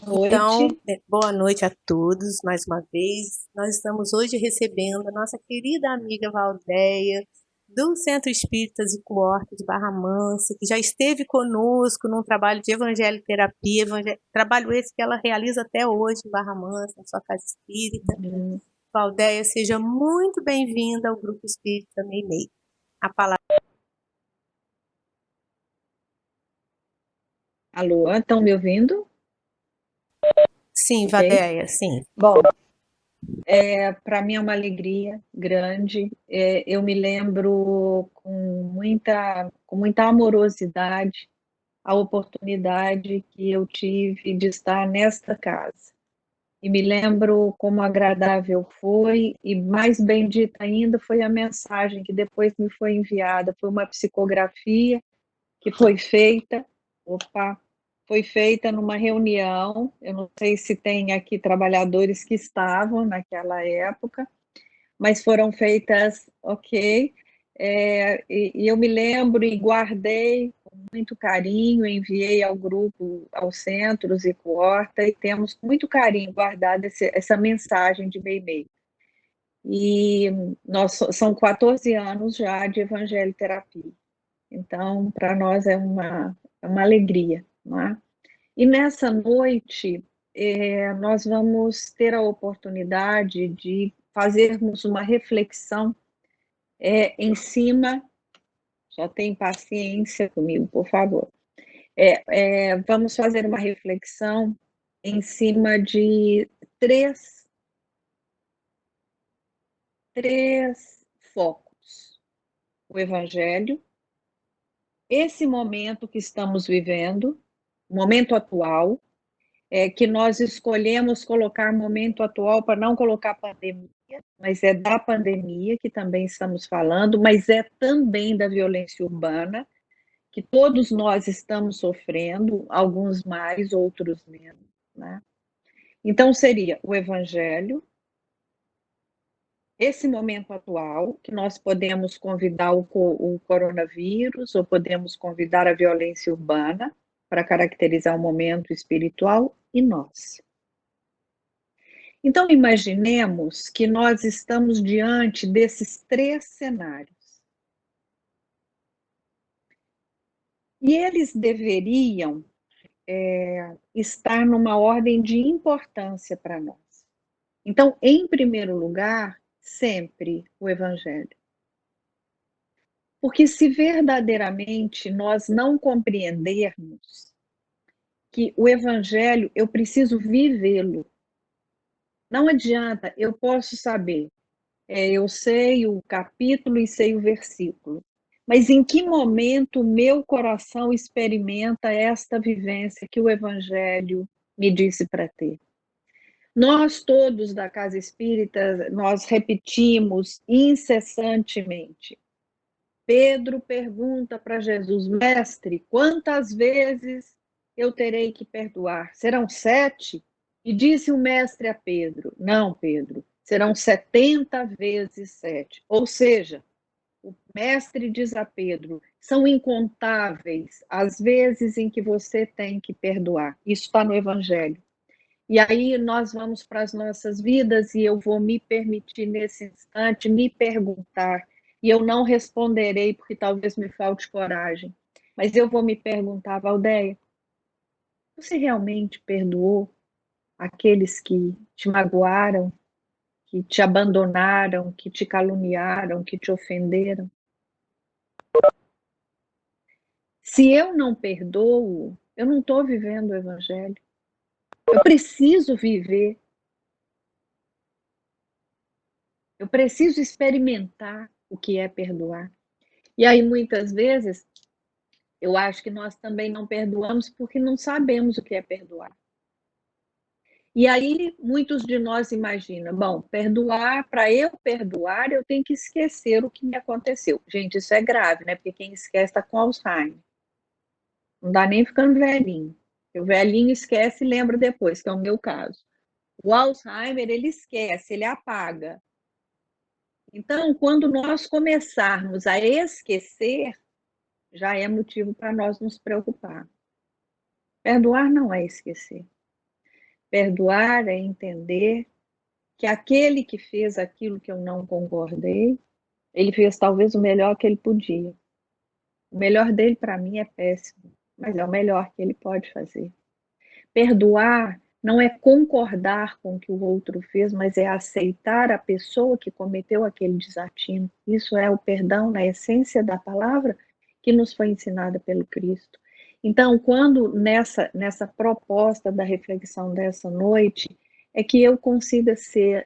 Então, Noite. boa noite a todos, mais uma vez. Nós estamos hoje recebendo a nossa querida amiga Valdeia, do Centro Espíritas e Coorte de Barra Mansa, que já esteve conosco num trabalho de evangelho-terapia, trabalho esse que ela realiza até hoje em Barra Mansa, na sua casa espírita. Valdeia, seja muito bem-vinda ao Grupo Espírita Meimei. A palavra. Alô, estão me ouvindo? Sim, Ok. Valdeia, sim. Bom, para mim é uma alegria grande. Eu me lembro com muita amorosidade a oportunidade que eu tive de estar nesta casa. E me lembro como agradável foi, e mais bendita ainda foi a mensagem que depois me foi enviada. Foi uma psicografia que foi feita. Opa! Foi feita numa reunião, eu não sei se tem aqui trabalhadores que estavam naquela época, mas foram feitas, ok, e eu me lembro e guardei com muito carinho, enviei ao grupo, aos centros e coorta, e temos com muito carinho guardado essa mensagem de e-mail. E são 14 anos já de evangelho terapia. Então, para nós é uma alegria, não é? E nessa noite, nós vamos ter a oportunidade de fazermos uma reflexão em cima. Já tem paciência comigo, por favor. Vamos fazer uma reflexão em cima de três focos: o Evangelho, esse momento que estamos vivendo, o momento atual, que nós escolhemos colocar momento atual para não colocar pandemia, mas é da pandemia que também estamos falando, mas é também da violência urbana, que todos nós estamos sofrendo, alguns mais, outros menos, né? Então, seria o Evangelho, esse momento atual, que nós podemos convidar o coronavírus, ou podemos convidar a violência urbana, para caracterizar o momento espiritual, e nós. Então, imaginemos que nós estamos diante desses três cenários. E eles deveriam estar numa ordem de importância para nós. Então, em primeiro lugar, sempre o Evangelho. Porque se verdadeiramente nós não compreendermos que o Evangelho, eu preciso vivê-lo. Não adianta, eu posso saber, eu sei o capítulo e sei o versículo, mas em que momento o meu coração experimenta esta vivência que o Evangelho me disse para ter? Nós todos da Casa Espírita, nós repetimos incessantemente. Pedro pergunta para Jesus: Mestre, quantas vezes eu terei que perdoar? Serão 7? E disse o mestre a Pedro: Não, Pedro, serão 70 vezes 7. Ou seja, o mestre diz a Pedro: são incontáveis as vezes em que você tem que perdoar. Isso está no Evangelho. E aí nós vamos para as nossas vidas, e eu vou me permitir nesse instante me perguntar, e eu não responderei porque talvez me falte coragem, mas eu vou me perguntar: Valdeia, você realmente perdoou aqueles que te magoaram, que te abandonaram, que te caluniaram, que te ofenderam? Se eu não perdoo, eu não estou vivendo o Evangelho. Eu preciso viver, eu preciso experimentar o que é perdoar. E aí, muitas vezes, eu acho que nós também não perdoamos porque não sabemos o que é perdoar. E aí, muitos de nós imaginam: bom, perdoar, para eu perdoar, eu tenho que esquecer o que me aconteceu. Gente, isso é grave, né? Porque quem esquece está com Alzheimer. Não dá nem ficando velhinho. O velhinho esquece e lembra depois, que é o meu caso. O Alzheimer, ele esquece, ele apaga. Então, quando nós começarmos a esquecer, já é motivo para nós nos preocupar. Perdoar não é esquecer. Perdoar é entender que aquele que fez aquilo que eu não concordei, ele fez talvez o melhor que ele podia. O melhor dele para mim é péssimo, mas é o melhor que ele pode fazer. Perdoar não é concordar com o que o outro fez, mas é aceitar a pessoa que cometeu aquele desatino. Isso é o perdão na essência da palavra que nos foi ensinada pelo Cristo. Então, quando nessa proposta da reflexão dessa noite, é que eu consiga ser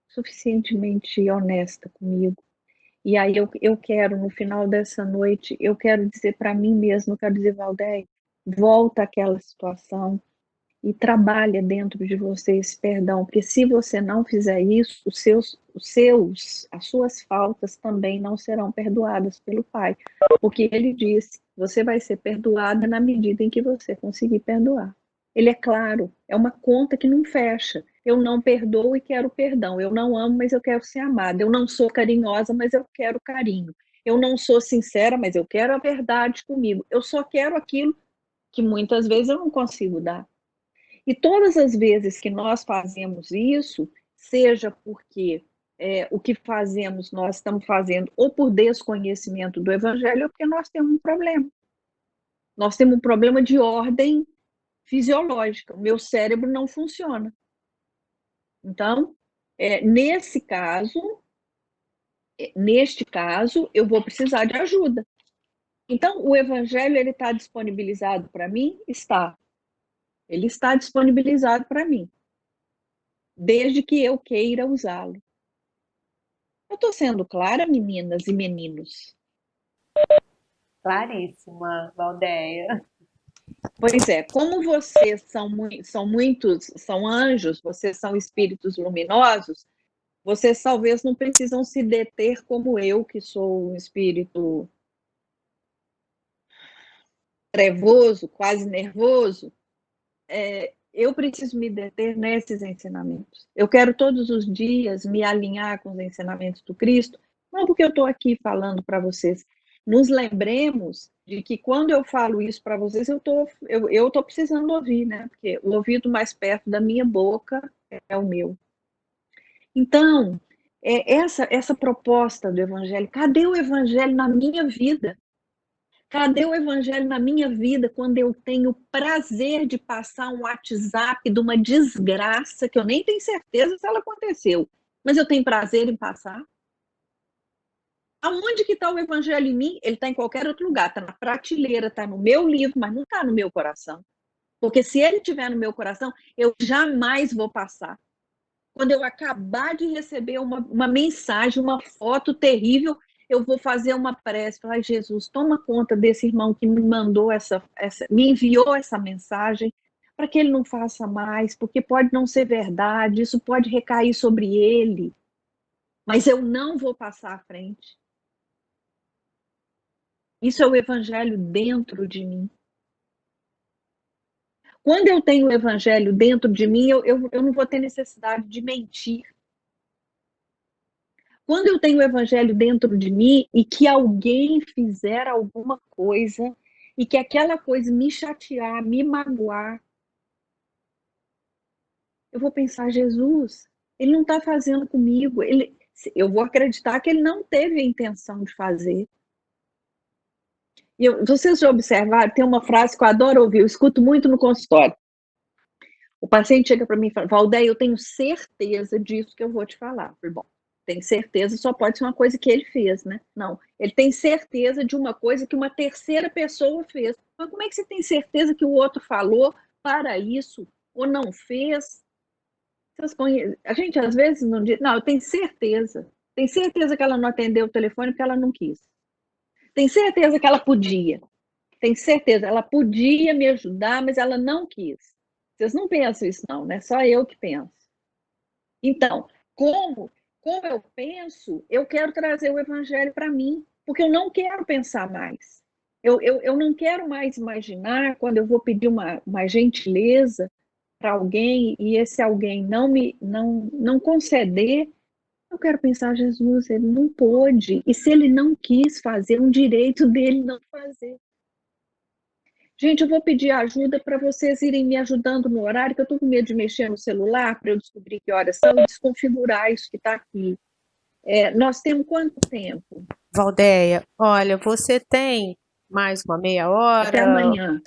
suficientemente honesta comigo. E aí eu quero, no final dessa noite, eu quero dizer para mim mesma, eu quero dizer, Valdeir, volta àquela situação, e trabalha dentro de você esse perdão, porque se você não fizer isso, as suas faltas também não serão perdoadas pelo Pai, porque Ele disse, você vai ser perdoada na medida em que você conseguir perdoar. Ele é claro, é uma conta que não fecha. Eu não perdoo e quero perdão. Eu não amo, mas eu quero ser amada. Eu não sou carinhosa, mas eu quero carinho. Eu não sou sincera, mas eu quero a verdade comigo. Eu só quero aquilo que muitas vezes eu não consigo dar. E todas as vezes que nós fazemos isso, seja porque o que fazemos, nós estamos fazendo ou por desconhecimento do Evangelho, ou porque nós temos um problema. Nós temos um problema de ordem fisiológica. O meu cérebro não funciona. Então, neste caso, eu vou precisar de ajuda. Então, o Evangelho ele está disponibilizado para mim? Está. Ele está disponibilizado para mim, desde que eu queira usá-lo. Eu estou sendo clara, meninas e meninos? Claríssima, Valdeia. Pois é, como vocês são anjos, vocês são espíritos luminosos, vocês talvez não precisam se deter como eu, que sou um espírito trevoso, quase nervoso. Eu preciso me deter nesses ensinamentos. Eu quero todos os dias me alinhar com os ensinamentos do Cristo, não porque eu estou aqui falando para vocês. Nos lembremos de que quando eu falo isso para vocês, eu tô precisando ouvir, né? Porque o ouvido mais perto da minha boca é o meu. Então, essa proposta do Evangelho, cadê o Evangelho na minha vida? Cadê o Evangelho na minha vida quando eu tenho o prazer de passar um WhatsApp de uma desgraça que eu nem tenho certeza se ela aconteceu, mas eu tenho prazer em passar? Aonde que está o Evangelho em mim? Ele está em qualquer outro lugar, está na prateleira, está no meu livro, mas não está no meu coração. Porque se ele estiver no meu coração, eu jamais vou passar. Quando eu acabar de receber uma mensagem, uma foto terrível, eu vou fazer uma prece, falar, Jesus, toma conta desse irmão que me mandou me enviou essa mensagem, para que ele não faça mais, porque pode não ser verdade, isso pode recair sobre ele, mas eu não vou passar à frente. Isso é o Evangelho dentro de mim. Quando eu tenho o Evangelho dentro de mim, eu não vou ter necessidade de mentir. Quando eu tenho o Evangelho dentro de mim e que alguém fizer alguma coisa e que aquela coisa me chatear, me magoar, eu vou pensar, Jesus, ele não está fazendo comigo. Eu vou acreditar que ele não teve a intenção de fazer. Vocês já observaram, tem uma frase que eu adoro ouvir, eu escuto muito no consultório. O paciente chega para mim e fala, Valdeia, eu tenho certeza disso que eu vou te falar. Bom, tem certeza, só pode ser uma coisa que ele fez, né? Não, ele tem certeza de uma coisa que uma terceira pessoa fez. Mas como é que você tem certeza que o outro falou para isso ou não fez? A gente às vezes não diz, não, eu tenho certeza. Tem certeza que ela não atendeu o telefone porque ela não quis. Tem certeza que ela podia. Tem certeza, ela podia me ajudar, mas ela não quis. Vocês não pensam isso não, né? Só eu que penso. Então, como eu penso, eu quero trazer o Evangelho para mim, porque eu não quero pensar mais. Eu não quero mais imaginar quando eu vou pedir uma gentileza para alguém e esse alguém não conceder, eu quero pensar, Jesus, ele não pôde, e se ele não quis fazer, um direito dele não fazer. Gente, eu vou pedir ajuda para vocês irem me ajudando no horário, que eu estou com medo de mexer no celular para eu descobrir que horas são e desconfigurar isso que está aqui. Nós temos quanto tempo? Valdeia, olha, você tem mais uma meia Até hora? amanhã.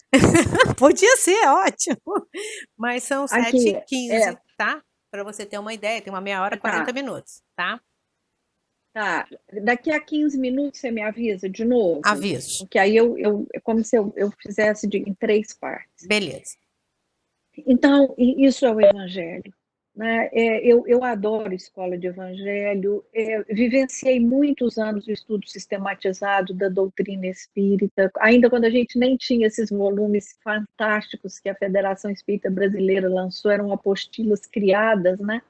Podia ser, ótimo. Mas são sete Aqui, h 15 tá? Para você ter uma ideia, tem uma meia hora, 40 tá, minutos, tá? tá. Daqui a 15 minutos você me avisa de novo, Aviso. porque aí é como se eu fizesse em 3 partes. Beleza. Então, isso é o Evangelho. Né? Eu adoro escola de Evangelho, vivenciei muitos anos o estudo sistematizado da doutrina espírita, ainda quando a gente nem tinha esses volumes fantásticos que a Federação Espírita Brasileira lançou, eram apostilas criadas, né,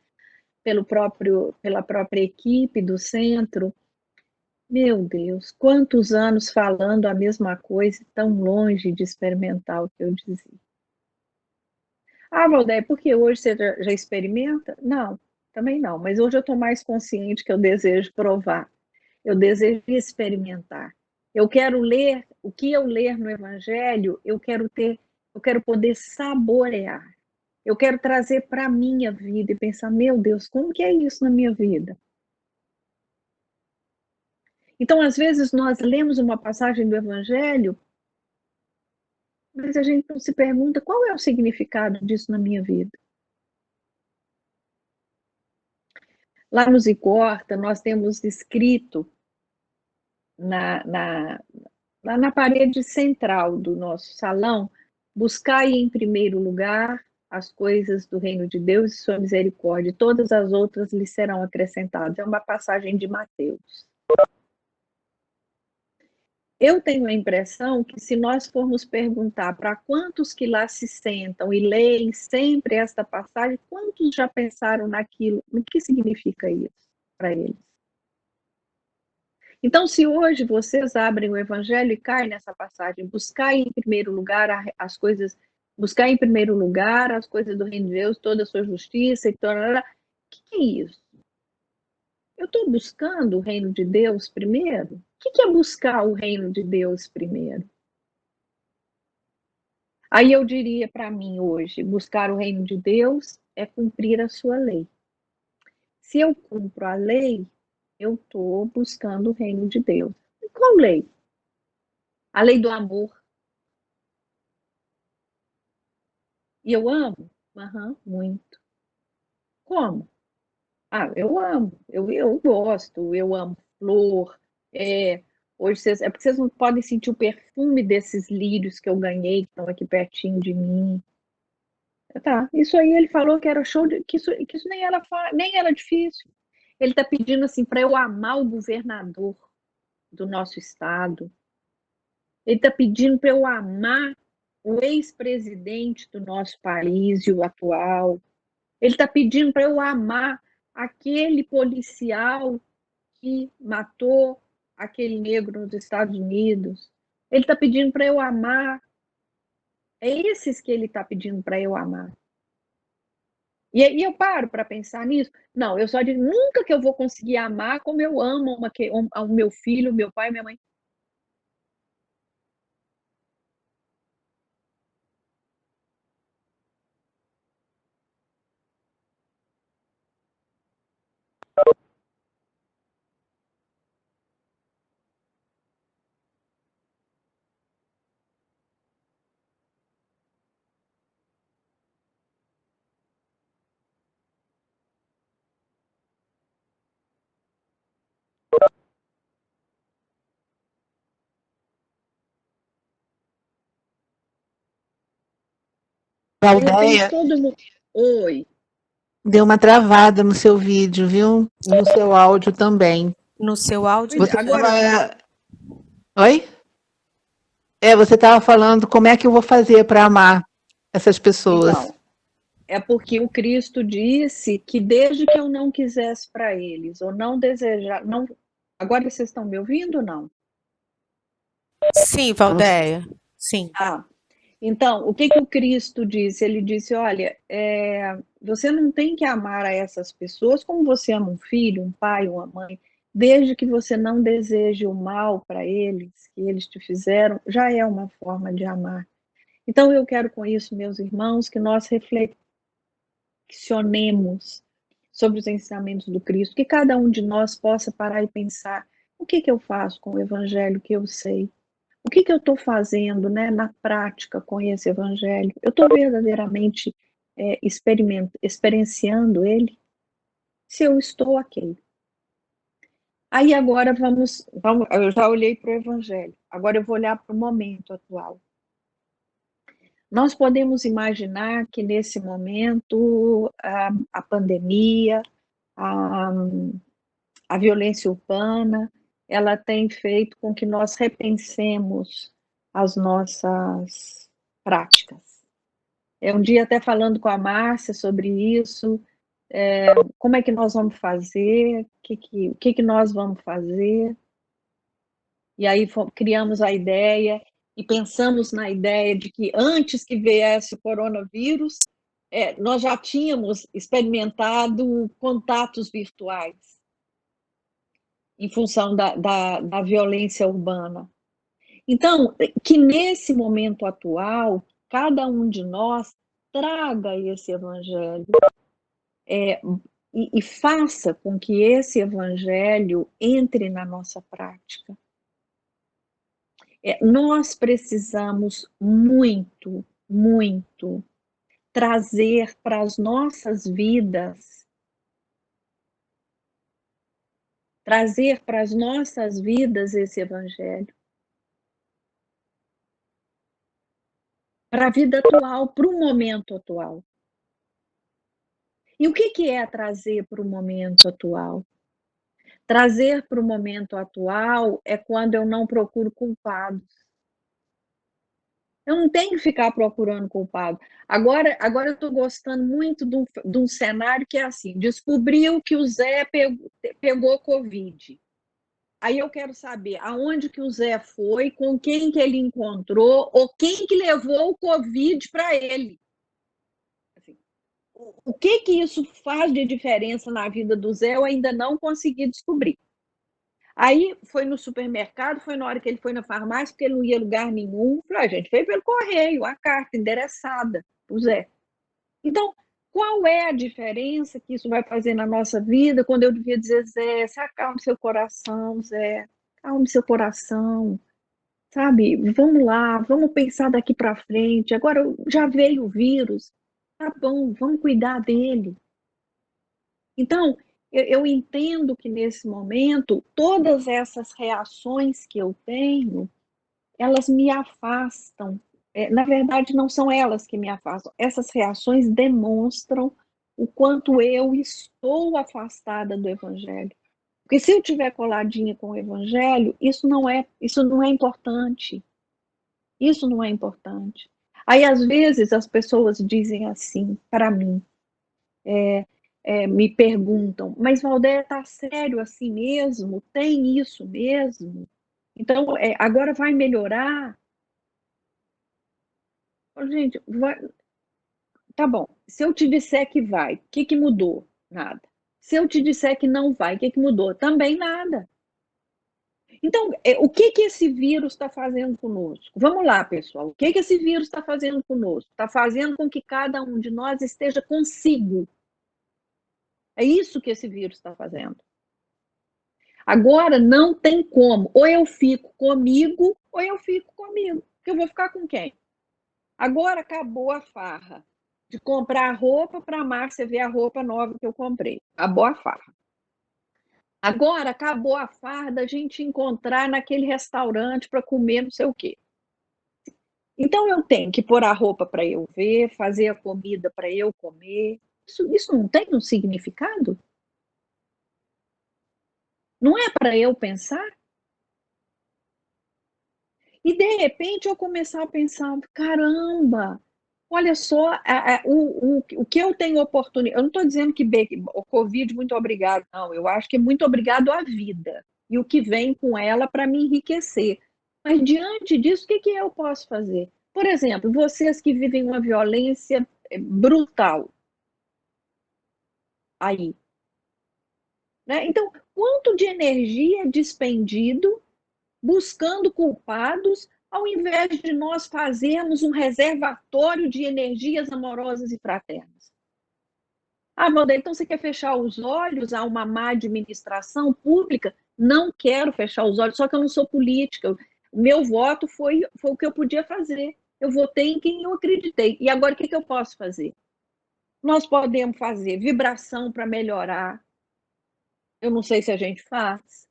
pela própria equipe do centro. Meu Deus, quantos anos falando a mesma coisa, tão longe de experimentar o que eu dizia. Ah, Valdeir, porque hoje você já experimenta? Não, também não. Mas hoje eu estou mais consciente que eu desejo provar. Eu desejo experimentar. Eu quero ler, o que eu ler no Evangelho, eu quero poder saborear. Eu quero trazer para a minha vida e pensar, meu Deus, como que é isso na minha vida? Então, às vezes, nós lemos uma passagem do Evangelho, mas a gente não se pergunta qual é o significado disso na minha vida. Lá no Zicorta, nós temos escrito na parede central do nosso salão, buscai em primeiro lugar as coisas do reino de Deus e sua misericórdia, e todas as outras lhe serão acrescentadas. É uma passagem de Mateus. Eu tenho a impressão que se nós formos perguntar para quantos que lá se sentam e leem sempre esta passagem, quantos já pensaram naquilo, no que significa isso para eles? Então, se hoje vocês abrem o Evangelho e caem nessa passagem, buscar em primeiro lugar as coisas, buscar em primeiro lugar as coisas do reino de Deus, toda a sua justiça e tal, o que é isso? Eu estou buscando o reino de Deus primeiro? O que é buscar o reino de Deus primeiro? Aí eu diria para mim hoje, buscar o reino de Deus é cumprir a sua lei. Se eu cumpro a lei, eu estou buscando o reino de Deus. E qual lei? A lei do amor. E eu amo? Aham, muito. Como? Ah, eu amo, eu gosto, eu amo flor. Hoje é porque vocês não podem sentir o perfume desses lírios que eu ganhei, que estão aqui pertinho de mim. Tá, isso aí ele falou que era show, que isso nem era difícil. Ele está pedindo assim para eu amar o governador do nosso estado. Ele está pedindo para eu amar o ex-presidente do nosso país e o atual. Ele está pedindo para eu amar aquele policial que matou aquele negro nos Estados Unidos. Ele está pedindo para eu amar. É esses que ele está pedindo para eu amar. E aí eu paro para pensar nisso. Não, eu só digo nunca que eu vou conseguir amar como eu amo o meu filho, meu pai, minha mãe. Eu penso Valdeia, todo mundo. Oi. deu uma travada no seu vídeo, viu? E no seu áudio também. No seu áudio Você Agora, estava. Oi? Você estava falando como é que eu vou fazer para amar essas pessoas. então, é porque o Cristo disse que desde que eu não quisesse para eles, ou não desejar, não. Agora vocês estão me ouvindo ou não? sim, Valdeia. Sim. Ah, então, o que o Cristo disse? Ele disse: olha, você não tem que amar a essas pessoas como você ama um filho, um pai, uma mãe, desde que você não deseje o mal para eles, que eles te fizeram, já é uma forma de amar. Então, eu quero com isso, meus irmãos, que nós reflexionemos sobre os ensinamentos do Cristo, que cada um de nós possa parar e pensar: o que eu faço com o evangelho que eu sei? O que eu estou fazendo, né, na prática com esse evangelho? Eu estou verdadeiramente experienciando ele? Se eu estou, ok. Aí agora vamos, eu já olhei para o evangelho, agora eu vou olhar para o momento atual. Nós podemos imaginar que nesse momento a pandemia, a, a violência urbana, ela tem feito com que nós repensemos as nossas práticas. Um dia até falando com a Márcia sobre isso, como é que nós vamos fazer, o que nós vamos fazer. E aí criamos a ideia e pensamos na ideia de que antes que viesse o coronavírus, nós já tínhamos experimentado contatos virtuais em função da violência urbana. Então, que nesse momento atual, cada um de nós traga esse evangelho e faça com que esse evangelho entre na nossa prática. Nós precisamos muito, muito trazer para as nossas vidas, esse evangelho. Para a vida atual, para o momento atual. E o que é trazer para o momento atual? Trazer para o momento atual é quando eu não procuro culpados. Eu não tenho que ficar procurando culpado. Agora eu estou gostando muito de um cenário que é assim: descobriu que o Zé pegou Covid. Aí eu quero saber aonde que o Zé foi, com quem que ele encontrou, ou quem que levou o Covid para ele. Assim, o que isso faz de diferença na vida do Zé, eu ainda não consegui descobrir. Aí foi no supermercado, foi na hora que ele foi na farmácia, porque ele não ia a lugar nenhum. Falei, gente, veio pelo correio, a carta endereçada para o Zé. Então, qual é a diferença que isso vai fazer na nossa vida quando eu devia dizer: Zé, se acalme seu coração, Zé, acalme seu coração, sabe? Vamos lá, vamos pensar daqui para frente. Agora já veio o vírus, tá bom, vamos cuidar dele. Então, eu entendo que nesse momento, todas essas reações que eu tenho, elas me afastam. Na verdade, não são elas que me afastam. Essas reações demonstram o quanto eu estou afastada do Evangelho. Porque se eu estiver coladinha com o Evangelho, isso não é importante. Isso não é importante. Aí, às vezes, as pessoas dizem assim para mim, me perguntam: mas Valdeia, está sério assim mesmo? Tem isso mesmo? Então, agora vai melhorar? Gente, tá bom. Se eu te disser que vai, o que mudou? Nada. Se eu te disser que não vai, o que mudou? Também nada. Então, o que esse vírus está fazendo conosco? Vamos lá, pessoal. O que esse vírus está fazendo conosco? Está fazendo com que cada um de nós esteja consigo. É isso que esse vírus está fazendo. Agora não tem como. Ou eu fico comigo, ou eu fico comigo. Porque eu vou ficar com quem? Agora acabou a farra de comprar roupa para a Márcia ver a roupa nova que eu comprei. Acabou a farra. Agora acabou a farra da gente encontrar naquele restaurante para comer não sei o quê. Então eu tenho que pôr a roupa para eu ver, fazer a comida para eu comer. Isso não tem um significado? Não é para eu pensar? E de repente eu começar a pensar: caramba, olha só, o que eu tenho oportunidade. Eu não estou dizendo que o Covid, muito obrigado, não. Eu acho que é muito obrigado à vida e o que vem com ela para me enriquecer. Mas diante disso, o que eu posso fazer? Por exemplo, vocês que vivem uma violência brutal aí, né? Então, quanto de energia é despendido buscando culpados ao invés de nós fazermos um reservatório de energias amorosas e fraternas. Ah, Valdeir, então você quer fechar os olhos a uma má administração pública? Não quero fechar os olhos, só que eu não sou política. O meu voto foi o que eu podia fazer. Eu votei em quem eu acreditei. E agora o que eu posso fazer? Nós podemos fazer vibração para melhorar. Eu não sei se a gente faz.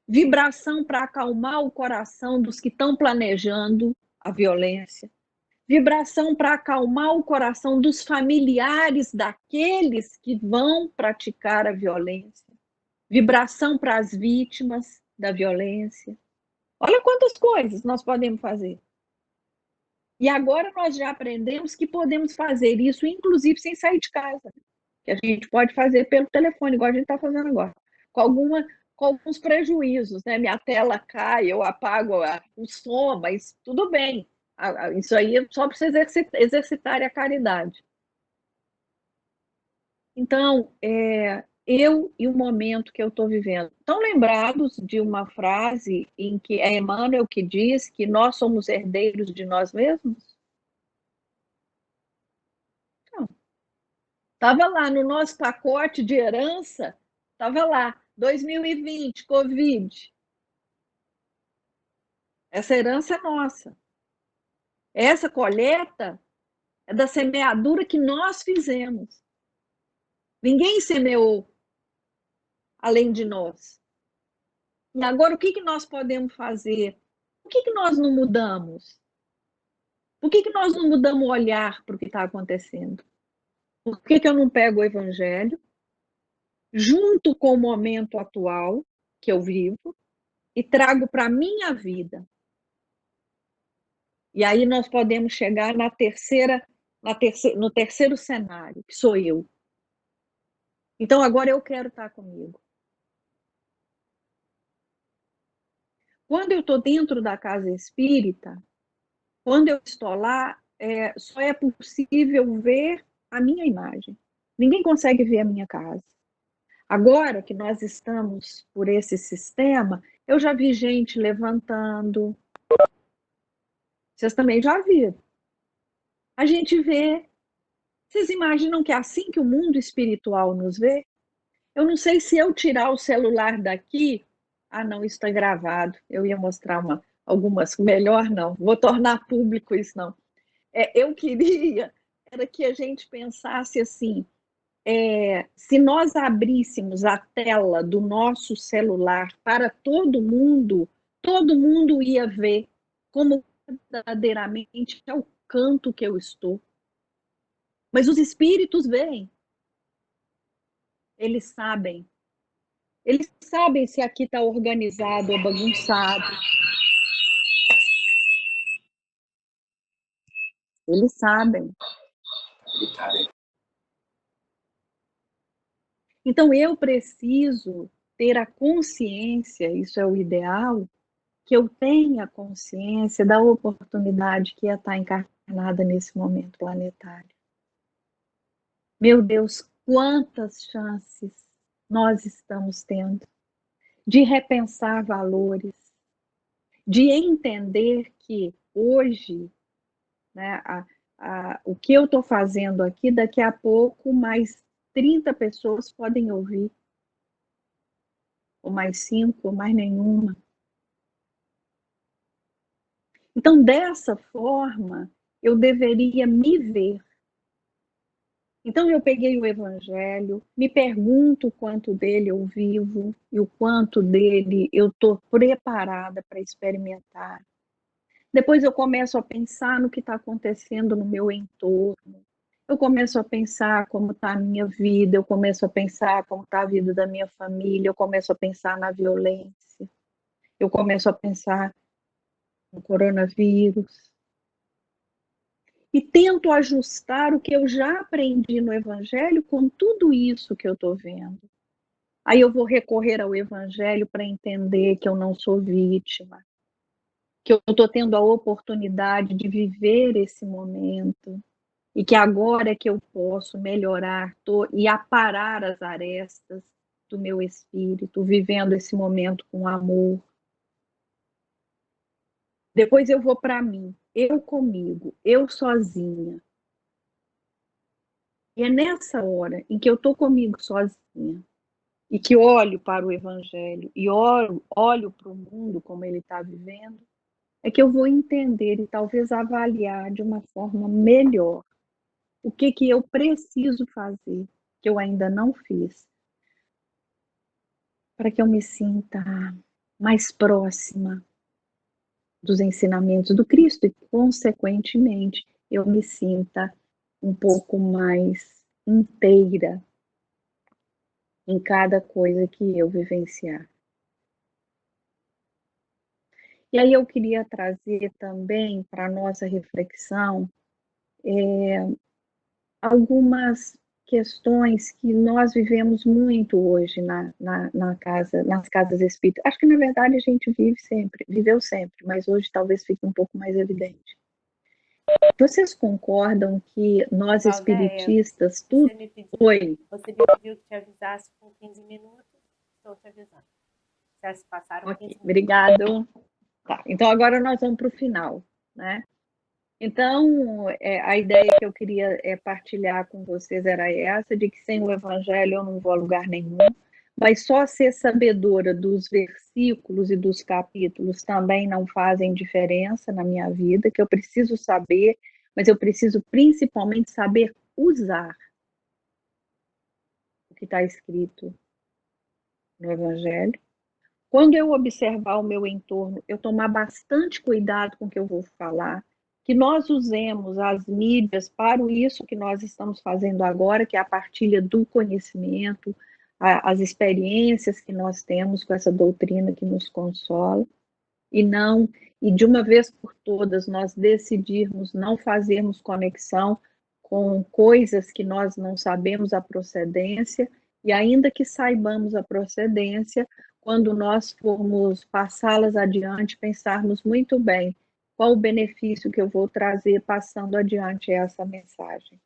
Vibração para acalmar o coração dos que estão planejando a violência. Vibração para acalmar o coração dos familiares daqueles que vão praticar a violência. Vibração para as vítimas da violência. Olha quantas coisas nós podemos fazer. E agora nós já aprendemos que podemos fazer isso, inclusive sem sair de casa. Que a gente pode fazer pelo telefone, igual a gente está fazendo agora. Com alguns prejuízos, né? Minha tela cai, eu apago o som, mas tudo bem. Isso aí é só para vocês exercitarem a caridade. Então, eu e o momento que eu estou vivendo. Estão lembrados de uma frase em que é Emmanuel que diz que nós somos herdeiros de nós mesmos? Não. Estava lá no nosso pacote de herança, estava lá, 2020, Covid. Essa herança é nossa. Essa colheita é da semeadura que nós fizemos. Ninguém semeou além de nós. E agora, o que nós podemos fazer? Por que nós não mudamos? Por que nós não mudamos o olhar para o que está acontecendo? Por que eu não pego o Evangelho, junto com o momento atual que eu vivo, e trago para a minha vida? E aí nós podemos chegar no terceiro cenário, que sou eu. Então, agora eu quero estar comigo. Quando eu estou dentro da casa espírita, quando eu estou lá, só é possível ver a minha imagem. Ninguém consegue ver a minha casa. Agora que nós estamos por esse sistema, eu já vi gente levantando. Vocês também já viram. A gente vê. Vocês imaginam que é assim que o mundo espiritual nos vê? Eu não sei se eu tirar o celular daqui. Ah, não, isso está gravado. Eu ia mostrar algumas. Melhor não. Vou tornar público isso, não. Eu queria era que a gente pensasse assim, se nós abríssemos a tela do nosso celular para todo mundo ia ver como verdadeiramente é o canto que eu estou. Mas os espíritos veem. Eles sabem. Eles sabem se aqui está organizado ou bagunçado. Eles sabem. Então, eu preciso ter a consciência, isso é o ideal, que eu tenha consciência da oportunidade que é estar encarnada nesse momento planetário. Meu Deus, quantas chances nós estamos tendo de repensar valores, de entender que hoje, né, o que eu estou fazendo aqui, daqui a pouco mais 30 pessoas podem ouvir, ou mais 5, ou mais nenhuma. Então, dessa forma, eu deveria me ver. Então, eu peguei o Evangelho, me pergunto o quanto dele eu vivo e o quanto dele eu estou preparada para experimentar. Depois eu começo a pensar no que está acontecendo no meu entorno. Eu começo a pensar como está a minha vida, eu começo a pensar como está a vida da minha família, eu começo a pensar na violência, eu começo a pensar no coronavírus. E tento ajustar o que eu já aprendi no Evangelho com tudo isso que eu estou vendo. Aí eu vou recorrer ao Evangelho para entender que eu não sou vítima, que eu estou tendo a oportunidade de viver esse momento e que agora é que eu posso melhorar e aparar as arestas do meu espírito, vivendo esse momento com amor. Depois eu vou para mim, eu comigo, eu sozinha. E é nessa hora em que eu estou comigo sozinha e que olho para o Evangelho e olho para o mundo como ele está vivendo, é que eu vou entender e talvez avaliar de uma forma melhor o que eu preciso fazer, que eu ainda não fiz, para que eu me sinta mais próxima dos ensinamentos do Cristo e, consequentemente, eu me sinta um pouco mais inteira em cada coisa que eu vivenciar. E aí eu queria trazer também para a nossa reflexão algumas questões que nós vivemos muito hoje nas casas espíritas. Acho que, na verdade, a gente viveu sempre, mas hoje talvez fique um pouco mais evidente. Vocês concordam que nós Valdeia, espiritistas, você me pediu que te avisasse com 15 minutos, estou te avisando. Já se passaram 15 minutos. Obrigado. Tá, então agora nós vamos para o final, né? Então, a ideia que eu queria partilhar com vocês era essa, de que sem o Evangelho eu não vou a lugar nenhum, mas só ser sabedora dos versículos e dos capítulos também não fazem diferença na minha vida, que eu preciso saber, mas eu preciso principalmente saber usar o que está escrito no Evangelho. Quando eu observar o meu entorno, eu tomar bastante cuidado com o que eu vou falar, que nós usemos as mídias para isso que nós estamos fazendo agora, que é a partilha do conhecimento, as experiências que nós temos com essa doutrina que nos consola, e de uma vez por todas nós decidirmos não fazermos conexão com coisas que nós não sabemos a procedência, e ainda que saibamos a procedência, quando nós formos passá-las adiante, pensarmos muito bem qual o benefício que eu vou trazer passando adiante essa mensagem.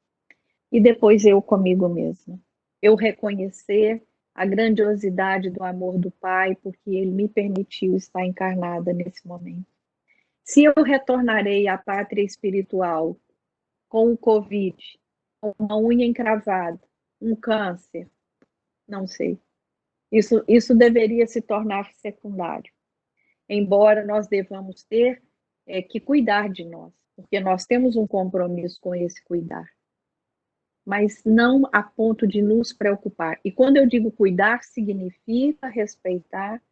E depois eu comigo mesma. Eu reconhecer a grandiosidade do amor do Pai, porque Ele me permitiu estar encarnada nesse momento. Se eu retornarei à pátria espiritual com o Covid, com uma unha encravada, um câncer, não sei. Isso deveria se tornar secundário, embora nós devamos ter que cuidar de nós, porque nós temos um compromisso com esse cuidar, mas não a ponto de nos preocupar. E quando eu digo cuidar, significa respeitar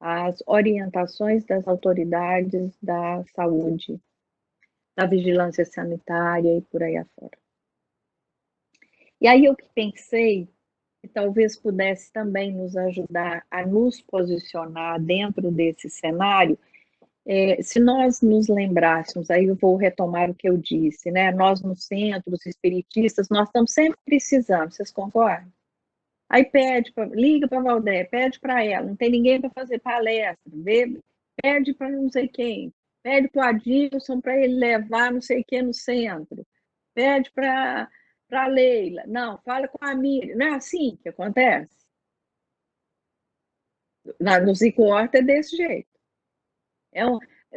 as orientações das autoridades da saúde, da vigilância sanitária e por aí afora. E aí eu pensei que talvez pudesse também nos ajudar a nos posicionar dentro desse cenário, se nós nos lembrássemos, aí eu vou retomar o que eu disse, né? Nós nos centros espiritistas, nós estamos sempre precisando, vocês concordam? Aí liga para a Valdeia, pede para ela, não tem ninguém para fazer palestra, pede para não sei quem, pede para o Adilson para ele levar não sei quem no centro, pede para a Leila, não, fala com a Miriam, não é assim que acontece? No Zico Horta é desse jeito.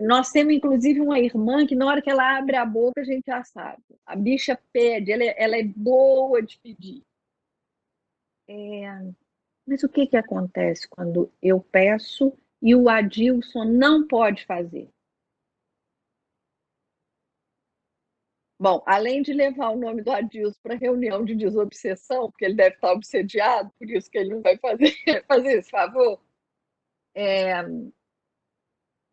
Nós temos, inclusive, uma irmã que na hora que ela abre a boca, a gente já sabe. A bicha pede, ela é boa de pedir. Mas o que acontece quando eu peço e o Adilson não pode fazer? Bom, além de levar o nome do Adilson para a reunião de desobsessão, porque ele deve estar obsediado, por isso que ele não vai fazer esse favor,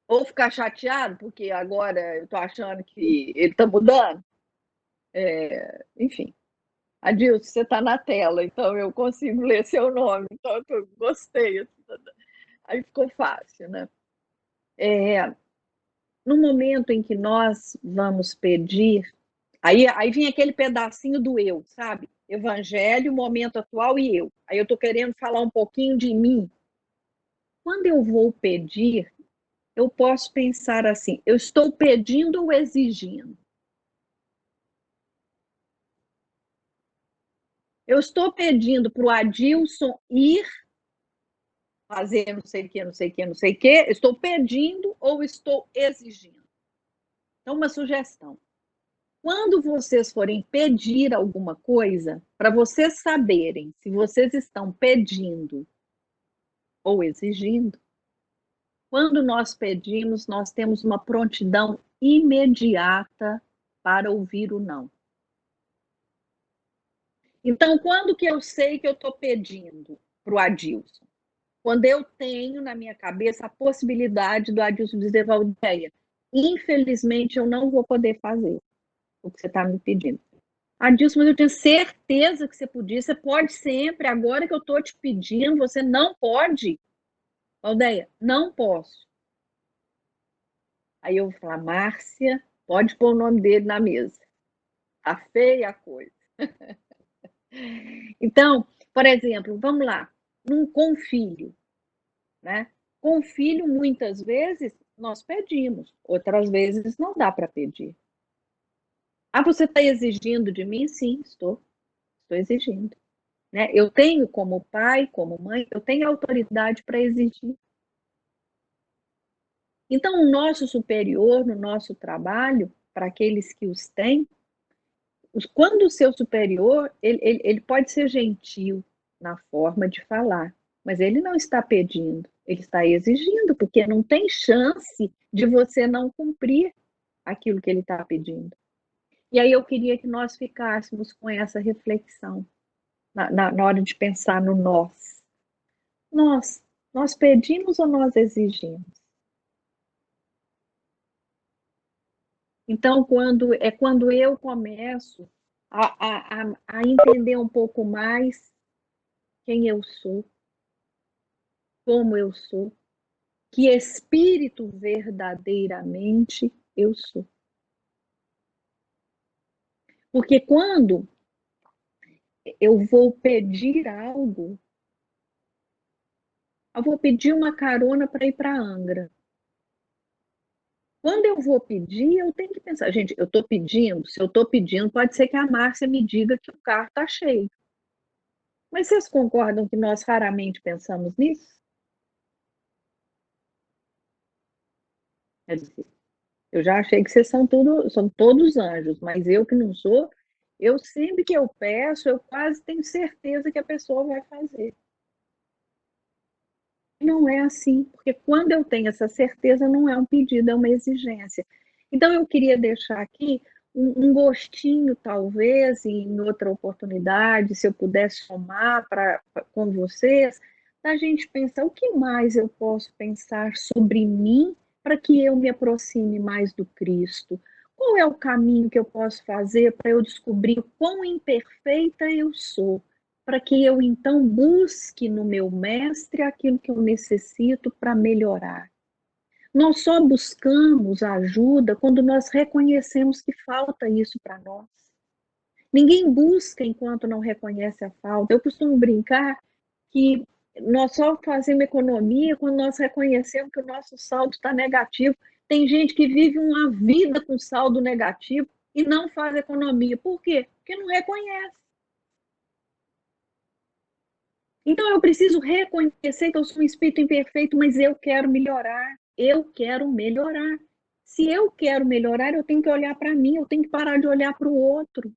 ou ficar chateado, porque agora eu estou achando que ele está mudando. Enfim. Adilson, você está na tela, então eu consigo ler seu nome, então eu gostei. Aí ficou fácil, né? No momento em que nós vamos pedir, aí vem aquele pedacinho do eu, sabe? Evangelho, momento atual e eu. Aí eu estou querendo falar um pouquinho de mim. Quando eu vou pedir, eu posso pensar assim, eu estou pedindo ou exigindo? Eu estou pedindo para o Adilson ir fazer não sei o que, não sei o que, não sei o que, estou pedindo ou estou exigindo? Então, uma sugestão. Quando vocês forem pedir alguma coisa, para vocês saberem se vocês estão pedindo ou exigindo, quando nós pedimos, nós temos uma prontidão imediata para ouvir o não. Então, quando que eu sei que eu estou pedindo para o Adilson? Quando eu tenho na minha cabeça a possibilidade do Adilson dizer, Valdeia, infelizmente eu não vou poder fazer o que você está me pedindo. Adilson, mas eu tenho certeza que você podia, você pode sempre, agora que eu estou te pedindo, você não pode. Valdeia, não posso. Aí eu vou falar, Márcia, pode pôr o nome dele na mesa. Tá feia a coisa. Então, por exemplo, vamos lá, com filho, né? Com filho, muitas vezes, nós pedimos, outras vezes não dá para pedir. Ah, você está exigindo de mim? Sim, estou exigindo. Né? Eu tenho como pai, como mãe, eu tenho autoridade para exigir. Então, o nosso superior, no nosso trabalho, para aqueles que os têm, quando o seu superior, ele pode ser gentil na forma de falar, mas ele não está pedindo, ele está exigindo, porque não tem chance de você não cumprir aquilo que ele está pedindo. E aí eu queria que nós ficássemos com essa reflexão, na hora de pensar no nós. Nós pedimos ou nós exigimos? Então, quando eu começo a entender um pouco mais quem eu sou, como eu sou, que espírito verdadeiramente eu sou. Porque quando eu vou pedir algo, eu vou pedir uma carona para ir para Angra. Quando eu vou pedir, eu tenho que pensar, gente, eu estou pedindo, se eu estou pedindo, pode ser que a Márcia me diga que o carro está cheio. Mas vocês concordam que nós raramente pensamos nisso? Quer dizer, eu já achei que vocês são todos anjos, mas eu que não sou, eu sempre que eu peço, eu quase tenho certeza que a pessoa vai fazer. Não é assim, porque quando eu tenho essa certeza, não é um pedido, é uma exigência. Então, eu queria deixar aqui um gostinho, talvez, em outra oportunidade, se eu pudesse somar com vocês, da gente pensar o que mais eu posso pensar sobre mim para que eu me aproxime mais do Cristo. Qual é o caminho que eu posso fazer para eu descobrir o quão imperfeita eu sou? Para que eu então busque no meu mestre aquilo que eu necessito para melhorar. Nós só buscamos ajuda quando nós reconhecemos que falta isso para nós. Ninguém busca enquanto não reconhece a falta. Eu costumo brincar que nós só fazemos economia quando nós reconhecemos que o nosso saldo está negativo. Tem gente que vive uma vida com saldo negativo e não faz economia. Por quê? Porque não reconhece. Então, eu preciso reconhecer que eu sou um espírito imperfeito, mas eu quero melhorar. Eu quero melhorar. Se eu quero melhorar, eu tenho que olhar para mim, eu tenho que parar de olhar para o outro.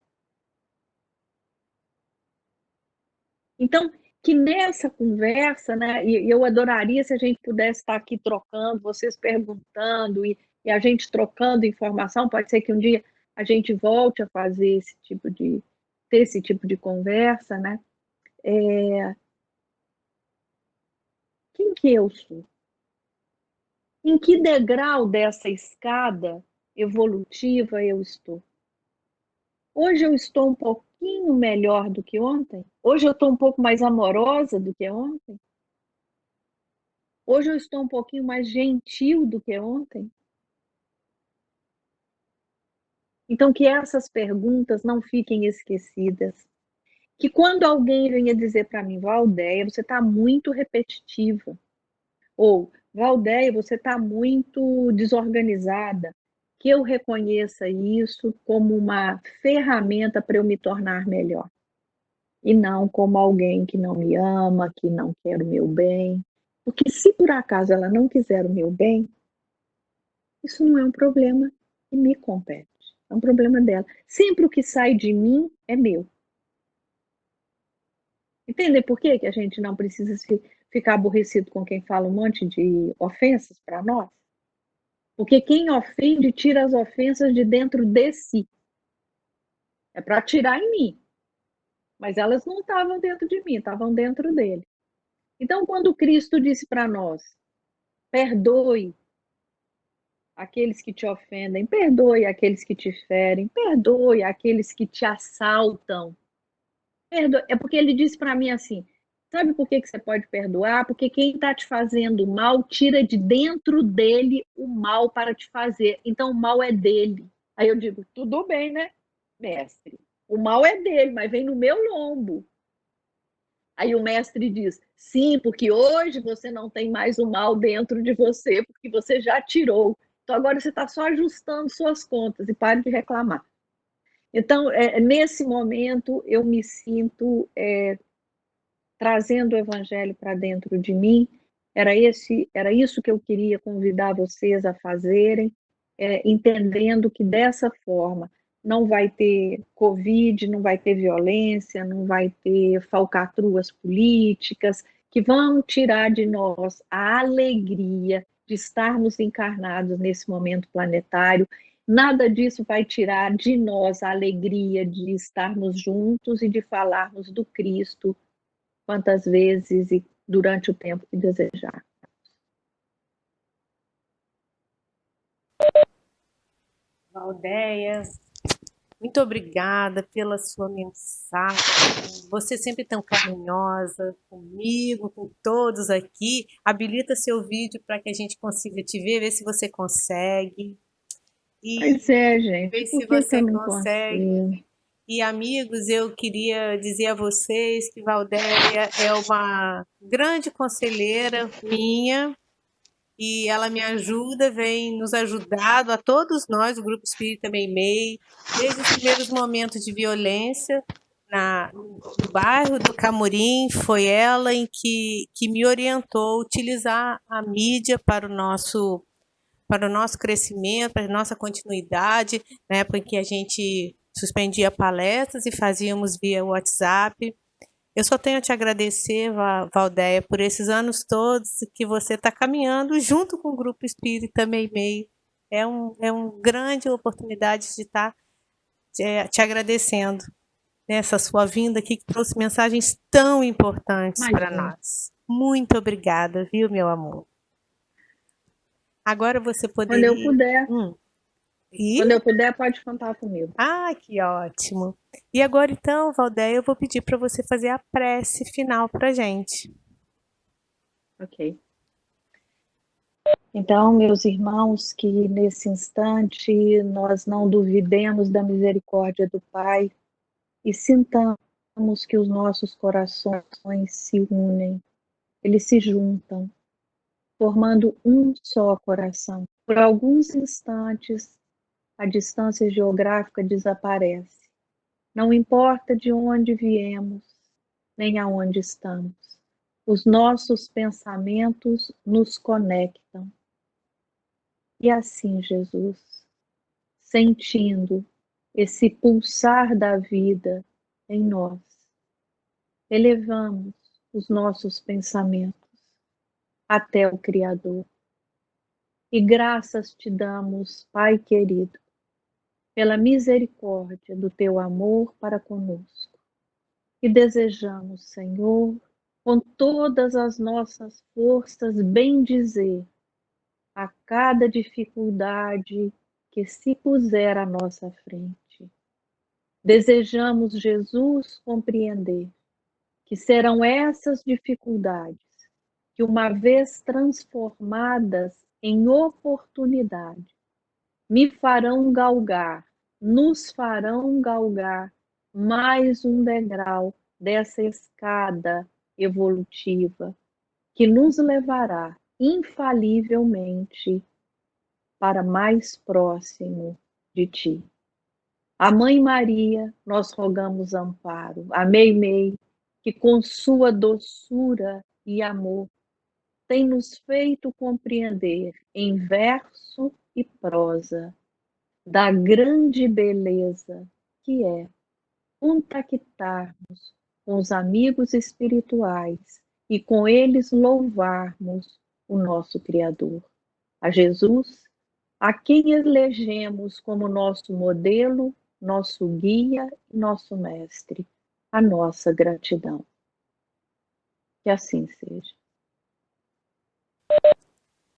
Então, que nessa conversa, né, e eu adoraria se a gente pudesse estar aqui trocando, vocês perguntando e a gente trocando informação, pode ser que um dia a gente volte a fazer ter esse tipo de conversa, né? Quem que eu sou? Em que degrau dessa escada evolutiva eu estou? Hoje eu estou um pouquinho melhor do que ontem? Hoje eu estou um pouco mais amorosa do que ontem? Hoje eu estou um pouquinho mais gentil do que ontem? Então, que essas perguntas não fiquem esquecidas. Que quando alguém venha dizer para mim, Valdeia, você está muito repetitiva. Ou, Valdeia, você está muito desorganizada. Que eu reconheça isso como uma ferramenta para eu me tornar melhor. E não como alguém que não me ama, que não quer o meu bem. Porque se por acaso ela não quiser o meu bem, isso não é um problema. que me compete. É um problema dela. Sempre o que sai de mim é meu. Entender por que a gente não precisa ficar aborrecido com quem fala um monte de ofensas para nós? Porque quem ofende tira as ofensas de dentro de si. É para tirar em mim. Mas elas não estavam dentro de mim, estavam dentro dele. Então, quando Cristo disse para nós, perdoe aqueles que te ofendem, perdoe aqueles que te ferem, perdoe aqueles que te assaltam. Perdoe. É porque ele disse para mim assim, sabe por que você pode perdoar? Porque quem está te fazendo mal, tira de dentro dele o mal para te fazer. Então, o mal é dele. Aí eu digo, tudo bem, né, mestre? O mal é dele, mas vem no meu lombo. Aí o mestre diz, sim, porque hoje você não tem mais o mal dentro de você, porque você já tirou. Então agora você está só ajustando suas contas e pare de reclamar. Então, nesse momento, eu me sinto trazendo o evangelho para dentro de mim. Era isso que eu queria convidar vocês a fazerem, entendendo que dessa forma não vai ter Covid, não vai ter violência, não vai ter falcatruas políticas, que vão tirar de nós a alegria de estarmos encarnados nesse momento planetário. Nada disso vai tirar de nós a alegria de estarmos juntos e de falarmos do Cristo quantas vezes e durante o tempo que desejar. Valdeia, muito obrigada pela sua mensagem. Você sempre tão carinhosa comigo, com todos aqui. Habilita seu vídeo para que a gente consiga te ver se você consegue. Pois é, gente, Ver se por que eu você não consegue. consigo? E amigos, eu queria dizer a vocês que Valdeia é uma grande conselheira minha e ela me ajuda, vem nos ajudado a todos nós, o Grupo Espírita Meimei, desde os primeiros momentos de violência no bairro do Camurim, foi ela que me orientou a utilizar a mídia para o nosso crescimento, para a nossa continuidade, na época em que a gente suspendia palestras e fazíamos via WhatsApp. Eu só tenho a te agradecer, Valdeia, por esses anos todos que você está caminhando junto com o Grupo Espírita Meimei. É uma grande oportunidade de estar te agradecendo nessa sua vinda aqui, que trouxe mensagens tão importantes para Imagina. nós. Muito obrigada, viu, meu amor? Agora você Quando eu poderia. puder, E? quando eu puder, pode contar comigo. Ah, que ótimo. E agora então, Valdeia, eu vou pedir para você fazer a prece final para gente. Ok. Então, meus irmãos, que nesse instante nós não duvidemos da misericórdia do Pai e sintamos que os nossos corações se unem, eles se juntam, formando um só coração. Por alguns instantes, a distância geográfica desaparece. Não importa de onde viemos, nem aonde estamos. Os nossos pensamentos nos conectam. E assim, Jesus, sentindo esse pulsar da vida em nós, elevamos os nossos pensamentos até o Criador. E graças te damos, Pai querido, pela misericórdia do teu amor para conosco. E desejamos, Senhor, com todas as nossas forças, bendizer a cada dificuldade que se puser à nossa frente. Desejamos, Jesus, compreender que serão essas dificuldades que, uma vez transformadas em oportunidade, nos farão galgar mais um degrau dessa escada evolutiva que nos levará infalivelmente para mais próximo de ti. A Mãe Maria, nós rogamos amparo. A Meimei, que com sua doçura e amor tem nos feito compreender em verso e prosa da grande beleza que é contactarmos com os amigos espirituais e com eles louvarmos o nosso Criador, a Jesus, a quem elegemos como nosso modelo, nosso guia e nosso mestre, a nossa gratidão. Que assim seja.